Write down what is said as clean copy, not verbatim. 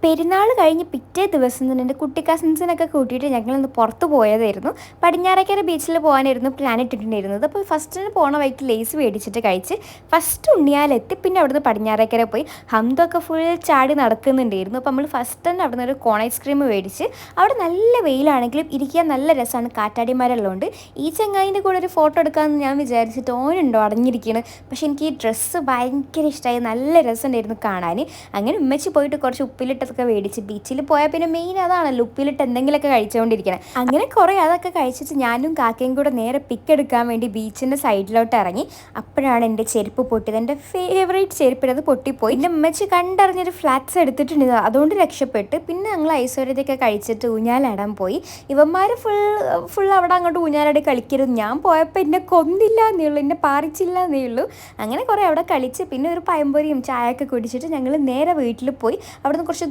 പെരുന്നാൾ കഴിഞ്ഞ് പിറ്റേ ദിവസം തന്നെ എൻ്റെ കുട്ടി കസിൻസിനൊക്കെ കൂട്ടിയിട്ട് ഞങ്ങളൊന്ന് പുറത്ത് പോയതായിരുന്നു. പടിഞ്ഞാറേക്കര ബീച്ചിൽ പോകാനായിരുന്നു പ്ലാൻ ഇട്ടിട്ടുണ്ടായിരുന്നത്. അപ്പോൾ ഫസ്റ്റിന് പോണ വഴിക്ക് ലേസ് മേടിച്ചിട്ട് കഴിച്ച് ഫസ്റ്റ് ഉണ്ണിയാലെത്തി. പിന്നെ അവിടുന്ന് പടിഞ്ഞാറേക്കര പോയി ഹംദൊക്കെ ഫുൾ ചാടി നടക്കുന്നുണ്ടായിരുന്നു. അപ്പോൾ നമ്മൾ ഫസ്റ്റ് തന്നെ അവിടെ നിന്ന് ഒരു കോൺ ഐസ്ക്രീം മേടിച്ച് അവിടെ നല്ല വെയിലാണെങ്കിലും ഇരിക്കാൻ നല്ല രസമാണ്, കാറ്റാടിമാരെല്ലാം. ഈ ചങ്ങായിൻ്റെ കൂടെ ഒരു ഫോട്ടോ എടുക്കാമെന്ന് ഞാൻ വിചാരിച്ചിട്ട് ഓനുണ്ടോ അടങ്ങിയിരിക്കുകയാണ്. പക്ഷേ എനിക്ക് ഈ ഡ്രസ്സ് ഭയങ്കര ഇഷ്ടമായി, നല്ല രസമുണ്ടായിരുന്നു കാണാൻ. അങ്ങനെ ഉമ്മച്ചി പോയിട്ട് കുറച്ച് ഉപ്പിലിട്ടതൊക്കെ മേടിച്ച് ബീച്ചിൽ പോയാൽ പിന്നെ മെയിൻ അതാണല്ലോ, ഉപ്പിലിട്ട് എന്തെങ്കിലുമൊക്കെ കഴിച്ചുകൊണ്ടിരിക്കണം. അങ്ങനെ കുറേ അതൊക്കെ കഴിച്ചിട്ട് ഞാനും കാക്കയും കൂടെ നേരെ പിക്ക് എടുക്കാൻ വേണ്ടി ബീച്ചിൻ്റെ സൈഡിലോട്ട് ഇറങ്ങി. അപ്പോഴാണ് എൻ്റെ ചെരുപ്പ് പൊട്ടിയത്, എൻ്റെ ഫേവറേറ്റ് ചെരുപ്പിനത് പൊട്ടിപ്പോയി. എൻ്റെ ഉമ്മച്ചി കണ്ടറിഞ്ഞൊരു ഫ്ലാറ്റ്സ് എടുത്തിട്ടുണ്ട്, അതുകൊണ്ട് രക്ഷപ്പെട്ട്. പിന്നെ ഞങ്ങൾ ഐശ്വര്യതൊക്കെ കഴിച്ചിട്ട് ഊഞ്ഞാലാടാൻ പോയി. ഇവന്മാർ ഫുൾ അവിടെ അങ്ങോട്ട് ഊഞ്ഞാലാടി കളിക്കരുത്. ഞാൻ പോയപ്പോൾ എന്നെ കൊന്നില്ല എന്നേ ഉള്ളൂ, എന്നെ പാറിച്ചില്ല എന്നേ ഉള്ളൂ. അങ്ങനെ കുറേ അവിടെ കളിച്ച് പിന്നെ ഒരു പഴംപൊരിയും ചായയൊക്കെ കുടിച്ചിട്ട് ഞങ്ങൾ നേരെ വീട്ടിൽ പോയി. അവിടുന്ന് കുറച്ച്